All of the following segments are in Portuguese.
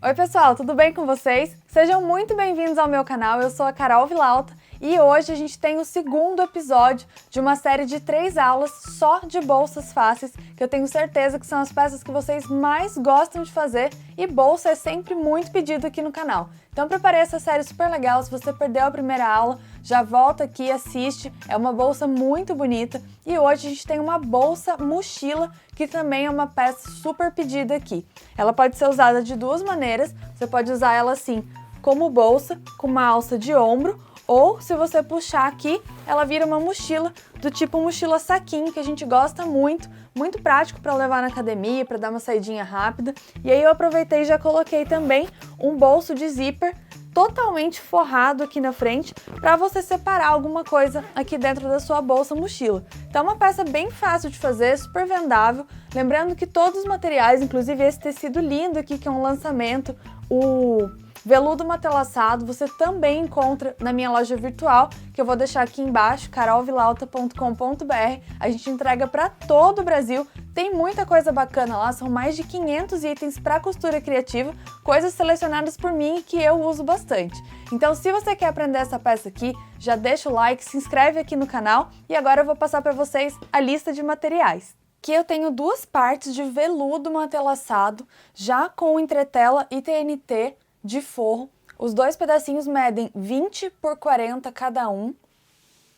Oi pessoal, tudo bem com vocês? Sejam muito bem-vindos ao meu canal, eu sou a Carol Villalta e hoje a gente tem o segundo episódio de uma série de 3 aulas só de bolsas fáceis, que eu tenho certeza que são as peças que vocês mais gostam de fazer e bolsa é sempre muito pedido aqui no canal. Então preparei essa série super legal, se você perdeu a primeira aula, já volta aqui e assiste, é uma bolsa muito bonita e hoje a gente tem uma bolsa mochila que também é uma peça super pedida aqui. Ela pode ser usada de duas maneiras, você pode usar ela assim como bolsa, com uma alça de ombro, ou se você puxar aqui, ela vira uma mochila do tipo mochila saquinho, que a gente gosta muito, muito prático para levar na academia, para dar uma saidinha rápida. E aí eu aproveitei e já coloquei também um bolso de zíper totalmente forrado aqui na frente para você separar alguma coisa aqui dentro da sua bolsa mochila. Então é uma peça bem fácil de fazer, super vendável, lembrando que todos os materiais, inclusive esse tecido lindo aqui que é um lançamento, o veludo matelassado, você também encontra na minha loja virtual, que eu vou deixar aqui embaixo, carolvillalta.com.br. A gente entrega para todo o Brasil, tem muita coisa bacana lá, são mais de 500 itens para costura criativa, coisas selecionadas por mim e que eu uso bastante. Então, se você quer aprender essa peça aqui, já deixa o like, se inscreve aqui no canal e agora eu vou passar para vocês a lista de materiais. Aqui eu tenho duas partes de veludo matelassado, já com entretela e TNT de forro. Os dois pedacinhos medem 20 por 40 cada um.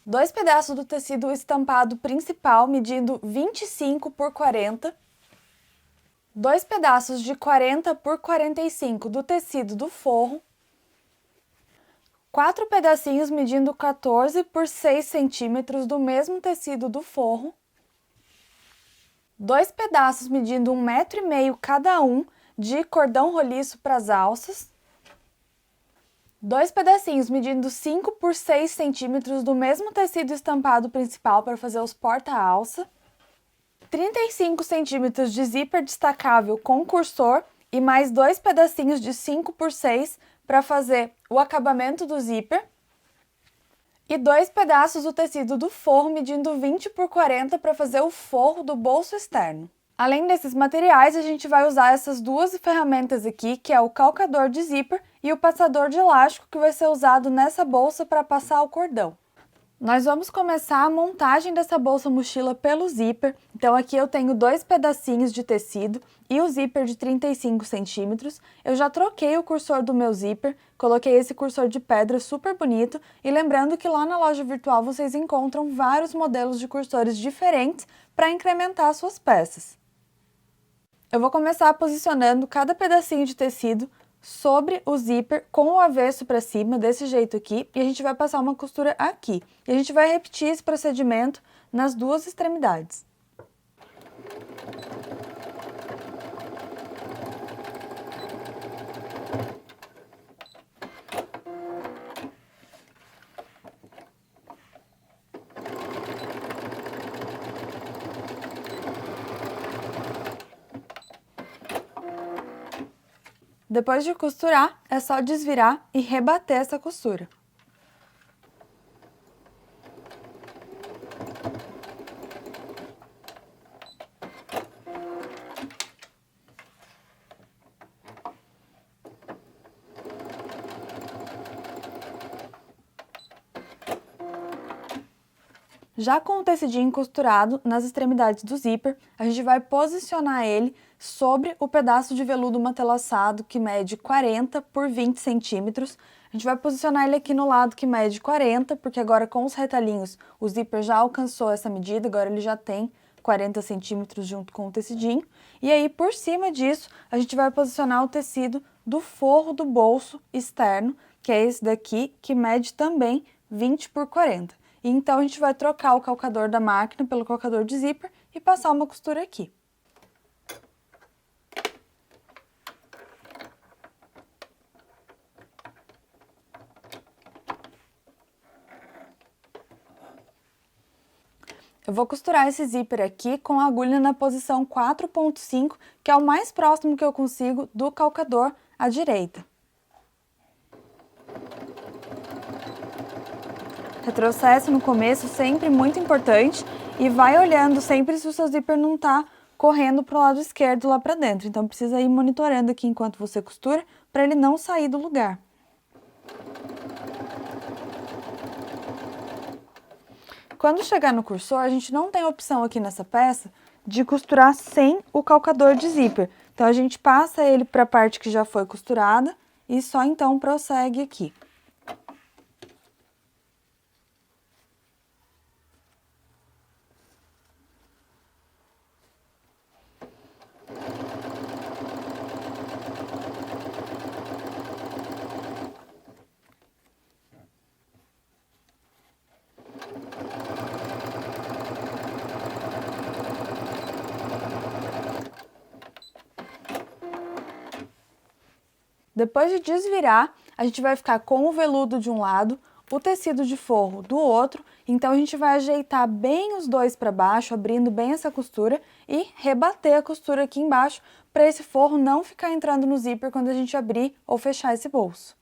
Dois pedaços do tecido estampado principal medindo 25 por 40. Dois pedaços de 40 por 45 do tecido do forro. 4 pedacinhos medindo 14 por 6 centímetros do mesmo tecido do forro. Dois pedaços medindo 1,5 m cada um de cordão roliço para as alças. Dois pedacinhos medindo 5 por 6 centímetros do mesmo tecido estampado principal para fazer os porta-alça. 35 centímetros de zíper destacável com cursor e mais dois pedacinhos de 5 por 6 para fazer o acabamento do zíper. E dois pedaços do tecido do forro medindo 20 por 40 para fazer o forro do bolso externo. Além desses materiais, a gente vai usar essas duas ferramentas aqui, que é o calcador de zíper e o passador de elástico, que vai ser usado nessa bolsa para passar o cordão. Nós vamos começar a montagem dessa bolsa mochila pelo zíper. Então aqui eu tenho dois pedacinhos de tecido e o zíper de 35 centímetros. Eu já troquei o cursor do meu zíper, coloquei esse cursor de pedra super bonito e lembrando que lá na loja virtual vocês encontram vários modelos de cursores diferentes para incrementar suas peças. Eu vou começar posicionando cada pedacinho de tecido sobre o zíper com o avesso para cima, desse jeito aqui, e a gente vai passar uma costura aqui. E a gente vai repetir esse procedimento nas duas extremidades. Depois de costurar, é só desvirar e rebater essa costura. Já com o tecidinho costurado nas extremidades do zíper, a gente vai posicionar ele sobre o pedaço de veludo matelassado que mede 40 por 20 centímetros. A gente vai posicionar ele aqui no lado que mede 40, porque agora com os retalhinhos o zíper já alcançou essa medida, agora ele já tem 40 centímetros junto com o tecidinho. E aí por cima disso a gente vai posicionar o tecido do forro do bolso externo, que é esse daqui, que mede também 20 por 40. E então a gente vai trocar o calcador da máquina pelo calcador de zíper e passar uma costura aqui. Eu vou costurar esse zíper aqui com a agulha na posição 4,5, que é o mais próximo que eu consigo do calcador à direita. Retrocesso no começo, sempre muito importante, e vai olhando sempre se o seu zíper não tá correndo pro lado esquerdo lá pra dentro. Então precisa ir monitorando aqui enquanto você costura, para ele não sair do lugar. Quando chegar no cursor, a gente não tem opção aqui nessa peça de costurar sem o calcador de zíper. Então, a gente passa ele para a parte que já foi costurada e só então prossegue aqui. Depois de desvirar, a gente vai ficar com o veludo de um lado, o tecido de forro do outro, então a gente vai ajeitar bem os dois para baixo, abrindo bem essa costura e rebater a costura aqui embaixo para esse forro não ficar entrando no zíper quando a gente abrir ou fechar esse bolso.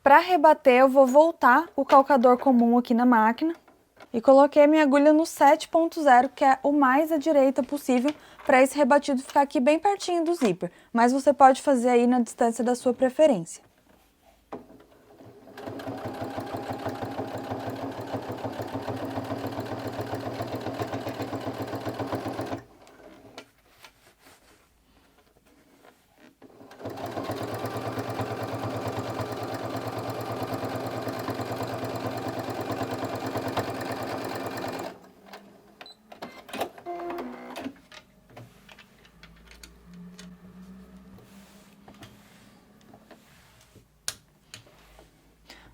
Para rebater, eu vou voltar o calcador comum aqui na máquina e coloquei a minha agulha no 7.0, que é o mais à direita possível, para esse rebatido ficar aqui bem pertinho do zíper, mas você pode fazer aí na distância da sua preferência.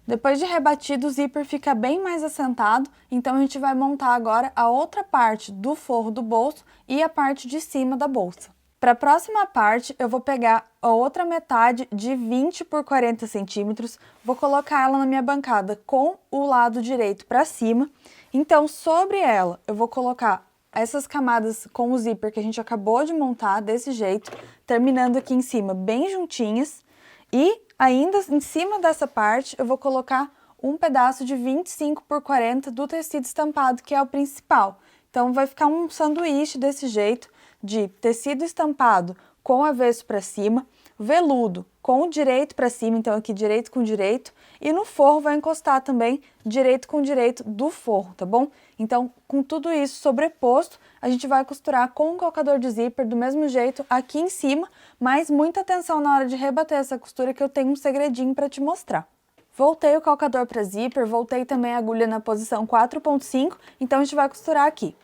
Depois de rebatido, o zíper fica bem mais assentado, então a gente vai montar agora a outra parte do forro do bolso e a parte de cima da bolsa. Para a próxima parte, eu vou pegar a outra metade de 20 por 40 centímetros, vou colocar ela na minha bancada com o lado direito para cima. Então, sobre ela, eu vou colocar essas camadas com o zíper que a gente acabou de montar, desse jeito, terminando aqui em cima bem juntinhas. E ainda em cima dessa parte, eu vou colocar um pedaço de 25 por 40 do tecido estampado, que é o principal. Então, vai ficar um sanduíche desse jeito, de tecido estampado com avesso para cima, veludo com o direito para cima, então aqui direito com direito, e no forro vai encostar também direito com direito do forro, tá bom? Então, com tudo isso sobreposto, a gente vai costurar com o calcador de zíper do mesmo jeito aqui em cima, mas muita atenção na hora de rebater essa costura, que eu tenho um segredinho para te mostrar. Voltei o calcador para zíper, voltei também a agulha na posição 4.5, então a gente vai costurar aqui.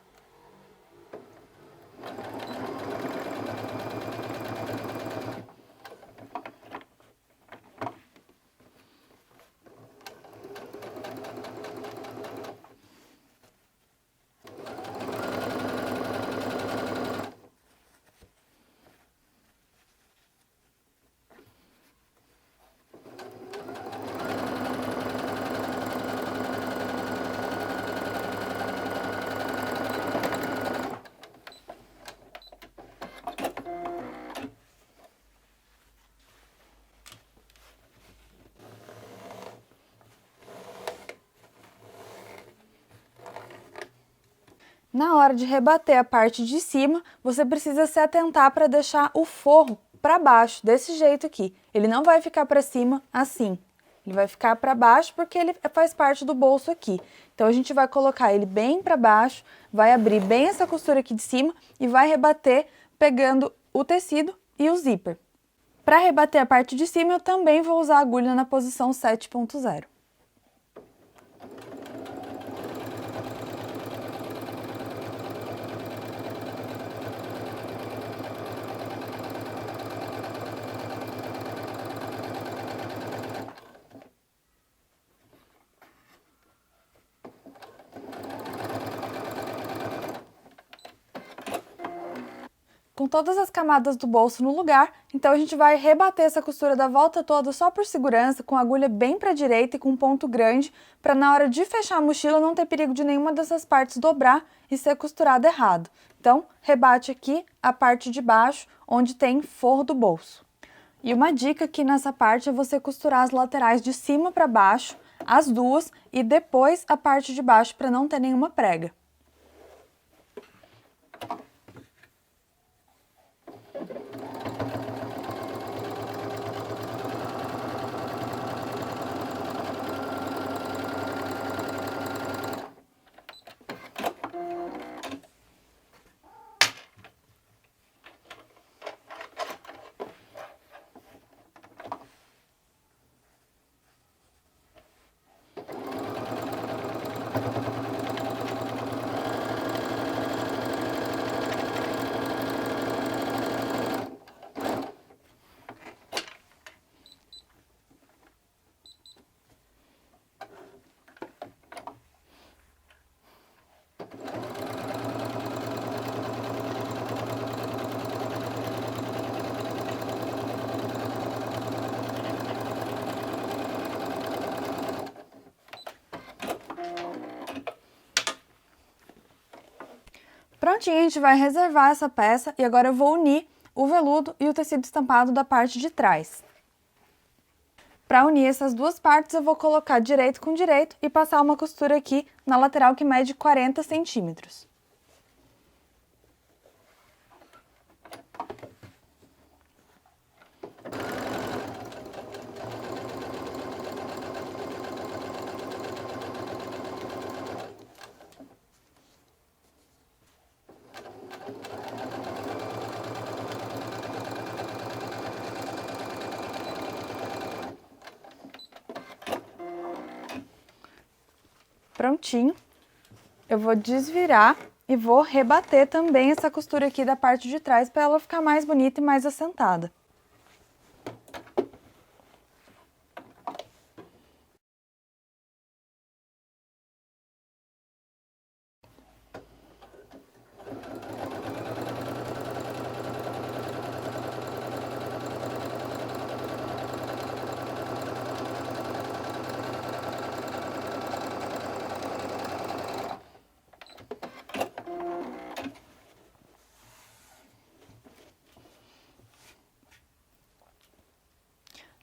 Na hora de rebater a parte de cima, você precisa se atentar para deixar o forro para baixo, desse jeito aqui. Ele não vai ficar para cima assim, ele vai ficar para baixo porque ele faz parte do bolso aqui. Então, a gente vai colocar ele bem para baixo, vai abrir bem essa costura aqui de cima e vai rebater pegando o tecido e o zíper. Para rebater a parte de cima, eu também vou usar a agulha na posição 7.0. Com todas as camadas do bolso no lugar, então a gente vai rebater essa costura da volta toda só por segurança, com a agulha bem para a direita e com um ponto grande, para na hora de fechar a mochila não ter perigo de nenhuma dessas partes dobrar e ser costurada errado. Então, rebate aqui a parte de baixo, onde tem forro do bolso. E uma dica aqui nessa parte é você costurar as laterais de cima para baixo, as duas, e depois a parte de baixo para não ter nenhuma prega. Prontinho, a gente vai reservar essa peça e agora eu vou unir o veludo e o tecido estampado da parte de trás. Para unir essas duas partes, eu vou colocar direito com direito e passar uma costura aqui na lateral que mede 40 centímetros. Prontinho, eu vou desvirar e vou rebater também essa costura aqui da parte de trás para ela ficar mais bonita e mais assentada.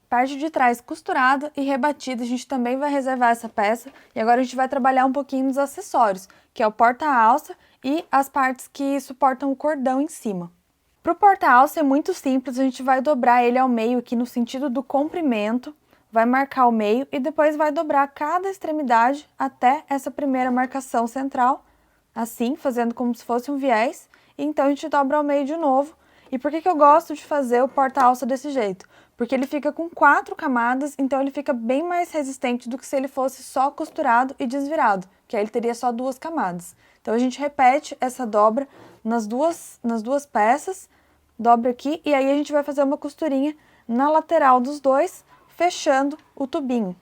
Parte de trás costurada e rebatida, a gente também vai reservar essa peça. E agora a gente vai trabalhar um pouquinho nos acessórios, que é o porta-alça e as partes que suportam o cordão em cima. Para o porta-alça é muito simples, a gente vai dobrar ele ao meio aqui no sentido do comprimento, vai marcar o meio e depois vai dobrar cada extremidade até essa primeira marcação central, assim, fazendo como se fosse um viés, e então a gente dobra ao meio de novo. E por que eu gosto de fazer o porta-alça desse jeito? Porque ele fica com 4 camadas, então ele fica bem mais resistente do que se ele fosse só costurado e desvirado, que aí ele teria só 2 camadas. Então a gente repete essa dobra nas duas peças, dobra aqui e aí a gente vai fazer uma costurinha na lateral dos dois, fechando o tubinho.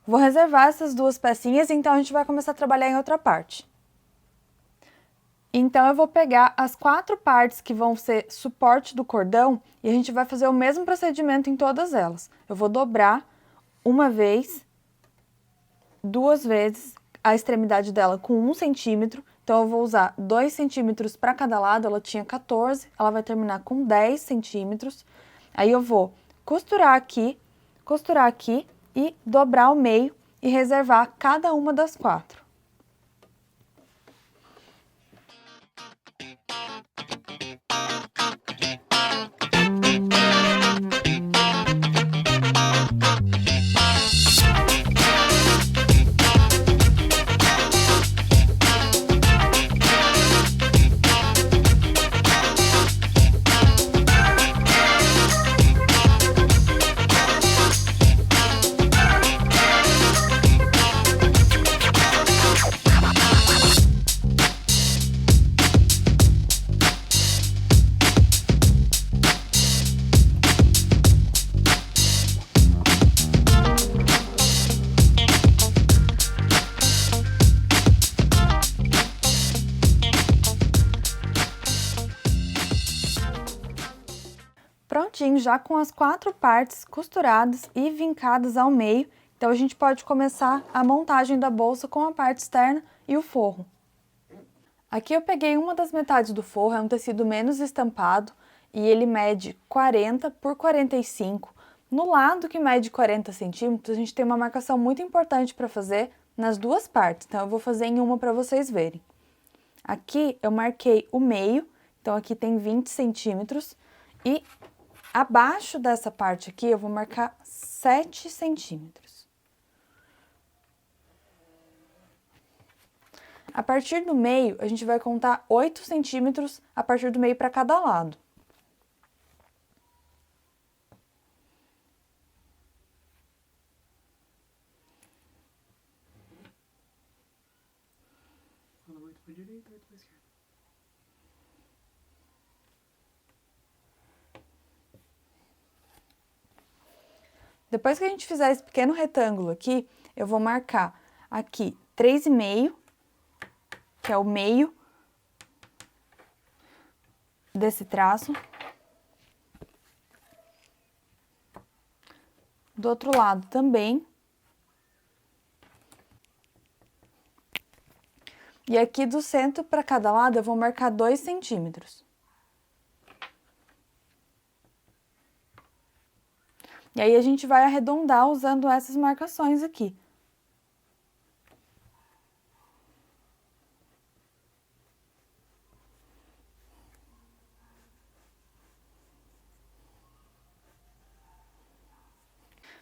Vou reservar essas duas pecinhas, então a gente vai começar a trabalhar em outra parte. Então eu vou pegar as 4 partes que vão ser suporte do cordão e a gente vai fazer o mesmo procedimento em todas elas. Eu vou dobrar uma vez, 2 vezes a extremidade dela com 1 centímetro. Então eu vou usar 2 centímetros para cada lado, ela tinha 14, ela vai terminar com 10 centímetros. Aí eu vou costurar aqui e dobrar ao meio e reservar cada uma das 4. Prontinho, já com as 4 partes costuradas e vincadas ao meio, então a gente pode começar a montagem da bolsa com a parte externa e o forro. Aqui eu peguei uma das metades do forro, é um tecido menos estampado e ele mede 40 por 45. No lado que mede 40 centímetros, a gente tem uma marcação muito importante para fazer nas duas partes, então eu vou fazer em uma para vocês verem. Aqui eu marquei o meio, então aqui tem 20 centímetros e abaixo dessa parte aqui eu vou marcar 7 centímetros. A partir do meio, a gente vai contar 8 centímetros a partir do meio para cada lado. Pra direita, vai pra esquerda. Depois que a gente fizer esse pequeno retângulo aqui, eu vou marcar aqui 3,5, que é o meio desse traço. Do outro lado também. E aqui do centro para cada lado eu vou marcar 2 centímetros. E aí a gente vai arredondar usando essas marcações aqui.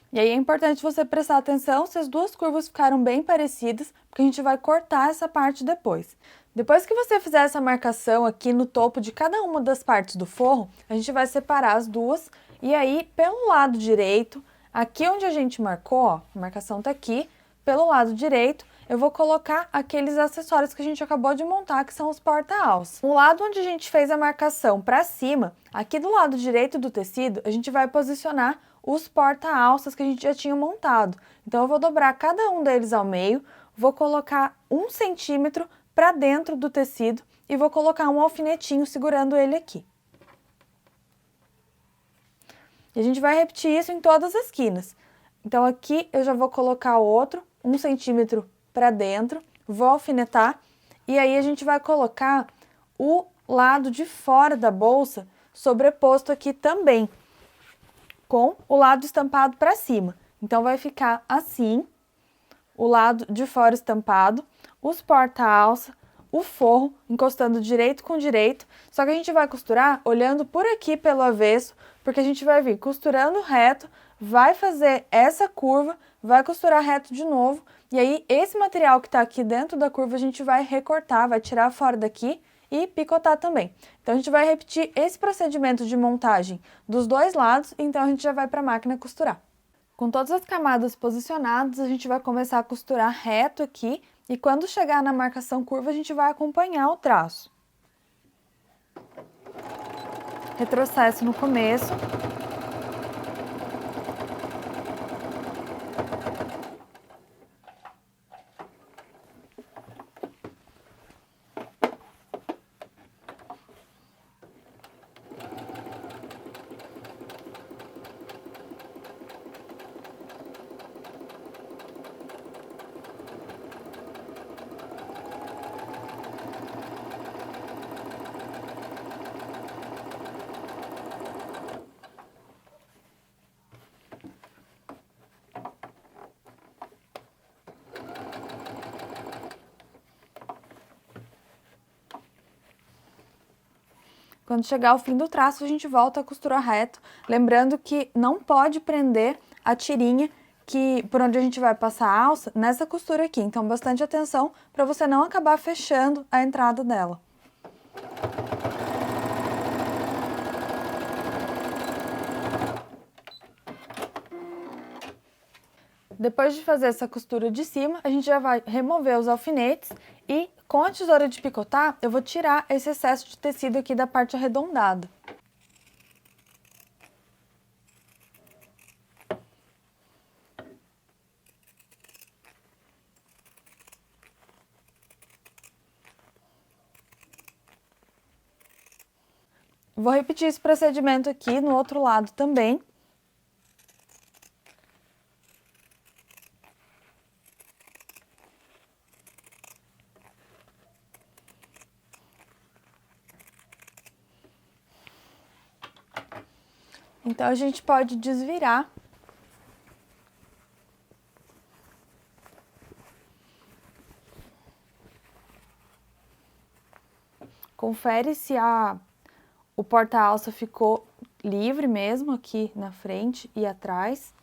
E aí é importante você prestar atenção se as duas curvas ficaram bem parecidas, porque a gente vai cortar essa parte depois. Depois que você fizer essa marcação aqui no topo de cada uma das partes do forro, a gente vai separar as duas e aí pelo lado direito, aqui onde a gente marcou, ó, a marcação tá aqui, pelo lado direito, eu vou colocar aqueles acessórios que a gente acabou de montar, que são os porta-alças. O lado onde a gente fez a marcação para cima, aqui do lado direito do tecido, a gente vai posicionar os porta-alças que a gente já tinha montado. Então, eu vou dobrar cada um deles ao meio, vou colocar 1 centímetro para dentro do tecido e vou colocar um alfinetinho segurando ele aqui. E a gente vai repetir isso em todas as quinas. Então, aqui eu já vou colocar outro, 1 centímetro para dentro, vou alfinetar e aí a gente vai colocar o lado de fora da bolsa sobreposto aqui também, com o lado estampado para cima. Então, vai ficar assim, o lado de fora estampado, os porta-alça, o forro encostando direito com direito, só que a gente vai costurar olhando por aqui pelo avesso, porque a gente vai vir costurando reto, vai fazer essa curva, vai costurar reto de novo, e aí esse material que está aqui dentro da curva a gente vai recortar, vai tirar fora daqui e picotar também. Então, a gente vai repetir esse procedimento de montagem dos dois lados, então a gente já vai para a máquina costurar. Com todas as camadas posicionadas, a gente vai começar a costurar reto aqui e quando chegar na marcação curva, a gente vai acompanhar o traço. Retrocesso no começo. Quando chegar ao fim do traço, a gente volta a costurar reto, lembrando que não pode prender a tirinha por onde a gente vai passar a alça nessa costura aqui. Então, bastante atenção para você não acabar fechando a entrada dela. Depois de fazer essa costura de cima, a gente já vai remover os alfinetes e com a tesoura de picotar, eu vou tirar esse excesso de tecido aqui da parte arredondada. Vou repetir esse procedimento aqui no outro lado também. Então, a gente pode desvirar. Confere se o porta-alça ficou livre mesmo aqui na frente e atrás.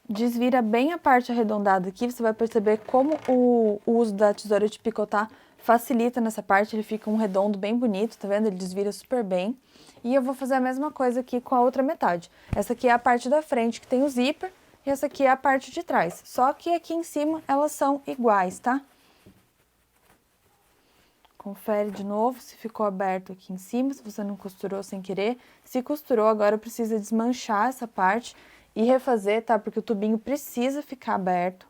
Desvira bem a parte arredondada aqui, você vai perceber como o uso da tesoura de picotar facilita nessa parte, ele fica um redondo bem bonito, tá vendo? Ele desvira super bem. E eu vou fazer a mesma coisa aqui com a outra metade. Essa aqui é a parte da frente que tem o zíper e essa aqui é a parte de trás. Só que aqui em cima elas são iguais, tá? Confere de novo se ficou aberto aqui em cima, se você não costurou sem querer. Se costurou, agora precisa desmanchar essa parte e refazer, tá? Porque o tubinho precisa ficar aberto.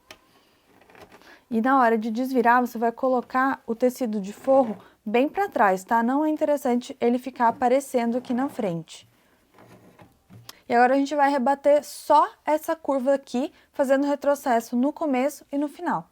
E na hora de desvirar, você vai colocar o tecido de forro bem para trás, tá? Não é interessante ele ficar aparecendo aqui na frente. E agora a gente vai rebater só essa curva aqui, fazendo retrocesso no começo e no final.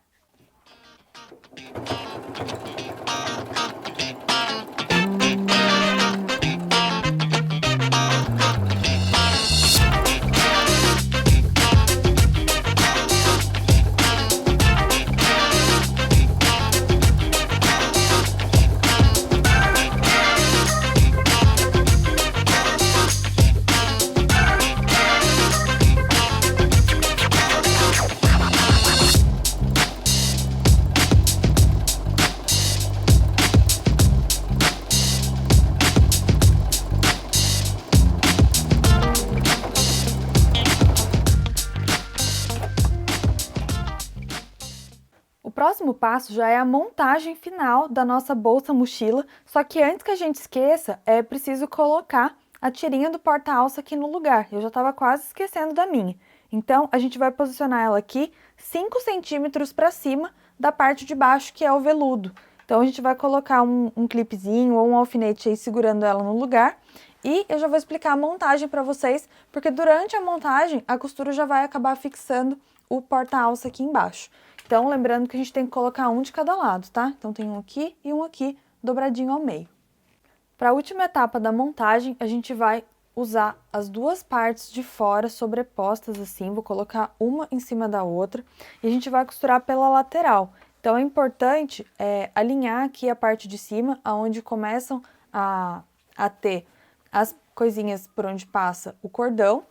O próximo passo já é a montagem final da nossa bolsa mochila, só que antes que a gente esqueça, é preciso colocar a tirinha do porta-alça aqui no lugar. Eu já estava quase esquecendo da minha. Então, a gente vai posicionar ela aqui 5 centímetros para cima da parte de baixo, que é o veludo. Então, a gente vai colocar um clipezinho ou um alfinete aí segurando ela no lugar. E eu já vou explicar a montagem para vocês, porque durante a montagem, a costura já vai acabar fixando o porta-alça aqui embaixo. Então, lembrando que a gente tem que colocar um de cada lado, tá? Então, tem um aqui e um aqui, dobradinho ao meio. Para a última etapa da montagem, a gente vai usar as duas partes de fora sobrepostas assim, vou colocar uma em cima da outra, e a gente vai costurar pela lateral. Então, é importante alinhar aqui a parte de cima, aonde começam a ter as coisinhas por onde passa o cordão,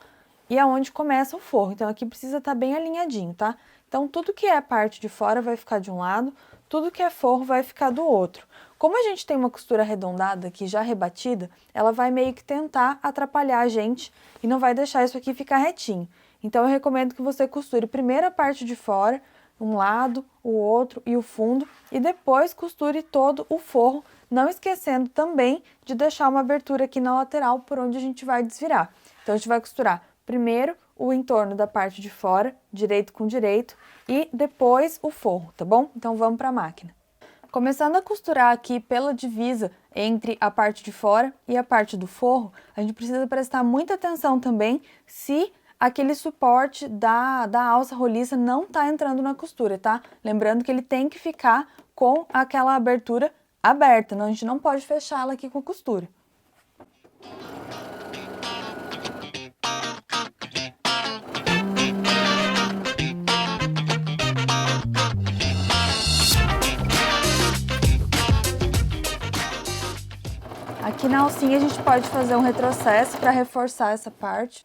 e aonde começa o forro. Então, aqui precisa estar bem alinhadinho, tá? Então, tudo que é a parte de fora vai ficar de um lado, tudo que é forro vai ficar do outro. Como a gente tem uma costura arredondada aqui já rebatida, ela vai meio que tentar atrapalhar a gente e não vai deixar isso aqui ficar retinho. Então, eu recomendo que você costure primeiro a parte de fora, um lado, o outro e o fundo, e depois costure todo o forro, não esquecendo também de deixar uma abertura aqui na lateral por onde a gente vai desvirar. Então, a gente vai costurar primeiro o entorno da parte de fora, direito com direito, e depois o forro, tá bom? Então, vamos para a máquina. Começando a costurar aqui pela divisa entre a parte de fora e a parte do forro, a gente precisa prestar muita atenção também se aquele suporte da alça roliça não tá entrando na costura, tá? Lembrando que ele tem que ficar com aquela abertura aberta, a gente não pode fechá-la aqui com a costura. Aqui na alcinha a gente pode fazer um retrocesso para reforçar essa parte.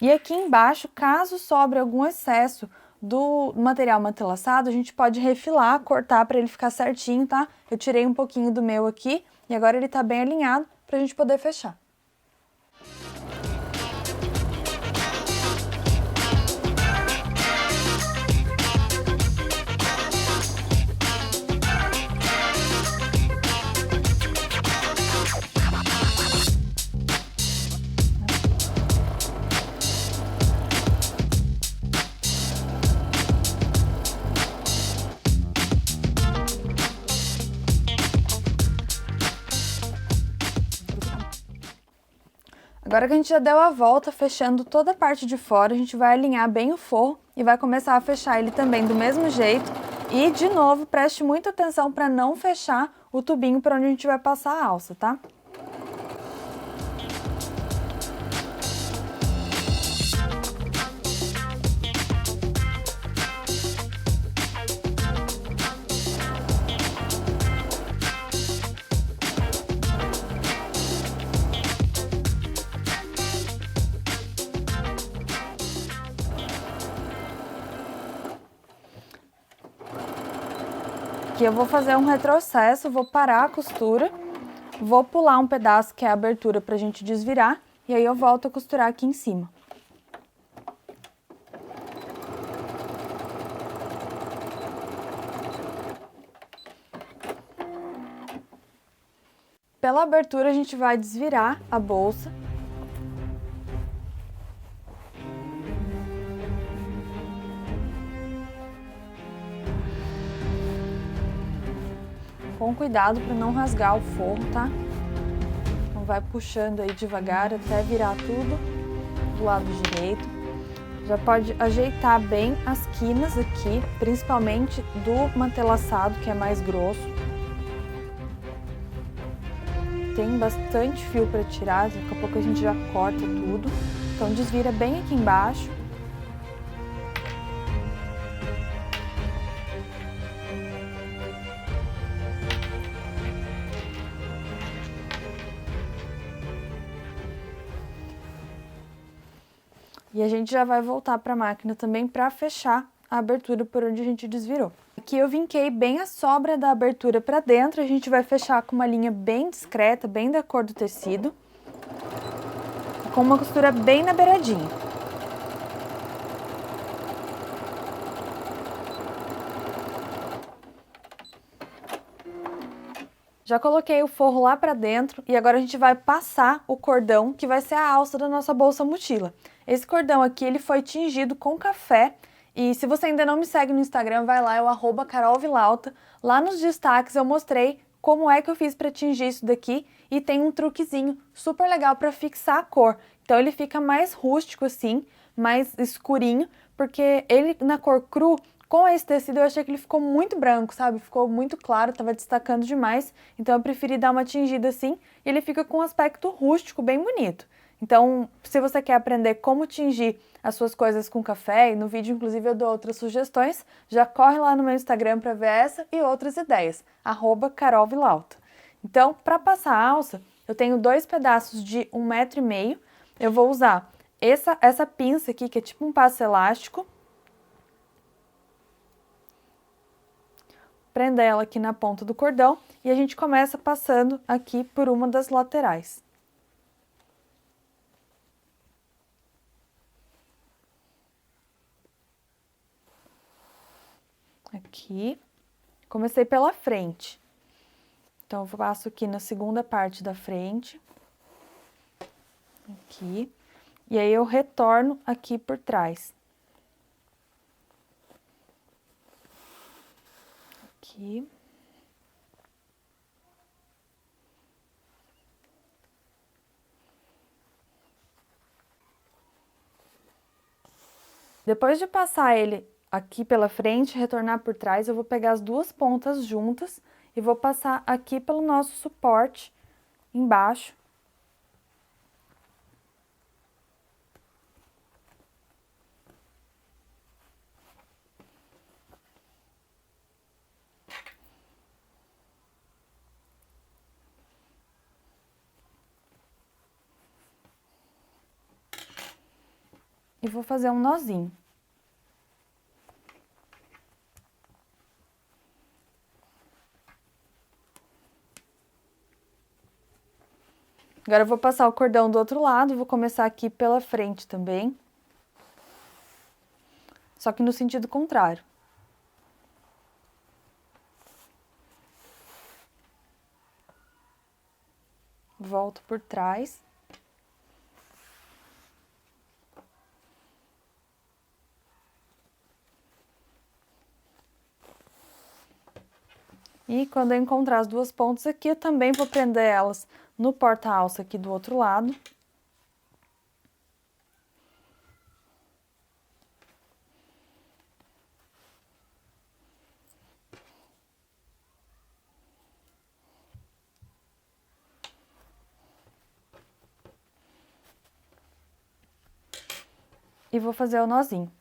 E aqui embaixo, caso sobre algum excesso do material matelaçado, a gente pode refilar, cortar para ele ficar certinho, tá? Eu tirei um pouquinho do meu aqui e agora ele tá bem alinhado pra gente poder fechar. Agora que a gente já deu a volta, fechando toda a parte de fora, a gente vai alinhar bem o forro e vai começar a fechar ele também do mesmo jeito. E, de novo, preste muita atenção para não fechar o tubinho por onde a gente vai passar a alça, tá? Aqui eu vou fazer um retrocesso, vou parar a costura Vou pular um pedaço que é a abertura pra gente desvirar, e aí eu volto a costurar aqui em cima. Pela abertura a gente vai desvirar a bolsa. Com cuidado para não rasgar o forro, tá? Então vai puxando aí devagar até virar tudo do lado direito. Já pode ajeitar bem as quinas aqui, principalmente do mantelaçado, que é mais grosso. Tem bastante fio para tirar, daqui a pouco a gente já corta tudo. Então desvira bem aqui embaixo. E a gente já vai voltar para a máquina também para fechar a abertura por onde a gente desvirou. Aqui eu vinquei bem a sobra da abertura para dentro, a gente vai fechar com uma linha bem discreta, bem da cor do tecido, com uma costura bem na beiradinha. Já coloquei o forro lá para dentro e agora a gente vai passar o cordão, que vai ser a alça da nossa bolsa mochila. Esse cordão aqui, ele foi tingido com café. E se você ainda não me segue no Instagram, vai lá, é o @carolvilauta. Lá nos destaques eu mostrei como é que eu fiz para tingir isso daqui e tem um truquezinho super legal para fixar a cor. Então ele fica mais rústico assim, mais escurinho, porque ele na cor cru, com esse tecido eu achei que ele ficou muito branco, sabe? Ficou muito claro, tava destacando demais. Então eu preferi dar uma tingida assim e ele fica com um aspecto rústico bem bonito. Então, se você quer aprender como tingir as suas coisas com café, e no vídeo inclusive eu dou outras sugestões, já corre lá no meu Instagram para ver essa e outras ideias, @carolvilauta. Então, para passar a alça, eu tenho 2 pedaços de 1,5 m, eu vou usar essa pinça aqui, que é tipo um passo elástico, prender ela aqui na ponta do cordão e a gente começa passando aqui por uma das laterais. Aqui, comecei pela frente, então eu passo aqui na segunda parte da frente, aqui, e aí eu retorno aqui por trás. Aqui. Depois de passar ele aqui pela frente, retornar por trás, eu vou pegar as 2 pontas juntas e vou passar aqui pelo nosso suporte embaixo. E vou fazer um nozinho. Agora eu vou passar o cordão do outro lado, vou começar aqui pela frente também. Só que no sentido contrário. Volto por trás. E quando eu encontrar as 2 pontas aqui, eu também vou prender elas no porta-alça aqui do outro lado. E vou fazer o nozinho.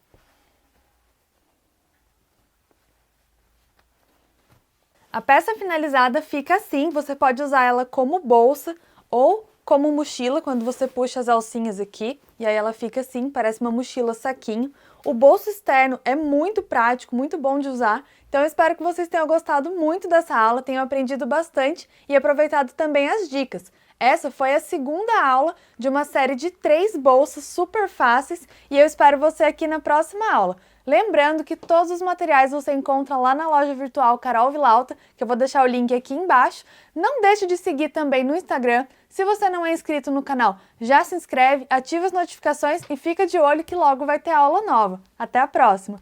A peça finalizada fica assim, você pode usar ela como bolsa ou como mochila, quando você puxa as alcinhas aqui, e aí ela fica assim, parece uma mochila saquinho. O bolso externo é muito prático, muito bom de usar, então eu espero que vocês tenham gostado muito dessa aula, tenham aprendido bastante e aproveitado também as dicas. Essa foi a segunda aula de uma série de 3 bolsas super fáceis e eu espero você aqui na próxima aula. Lembrando que todos os materiais você encontra lá na loja virtual Carol Vilauta, que eu vou deixar o link aqui embaixo. Não deixe de seguir também no Instagram. Se você não é inscrito no canal, já se inscreve, ativa as notificações e fica de olho que logo vai ter aula nova. Até a próxima!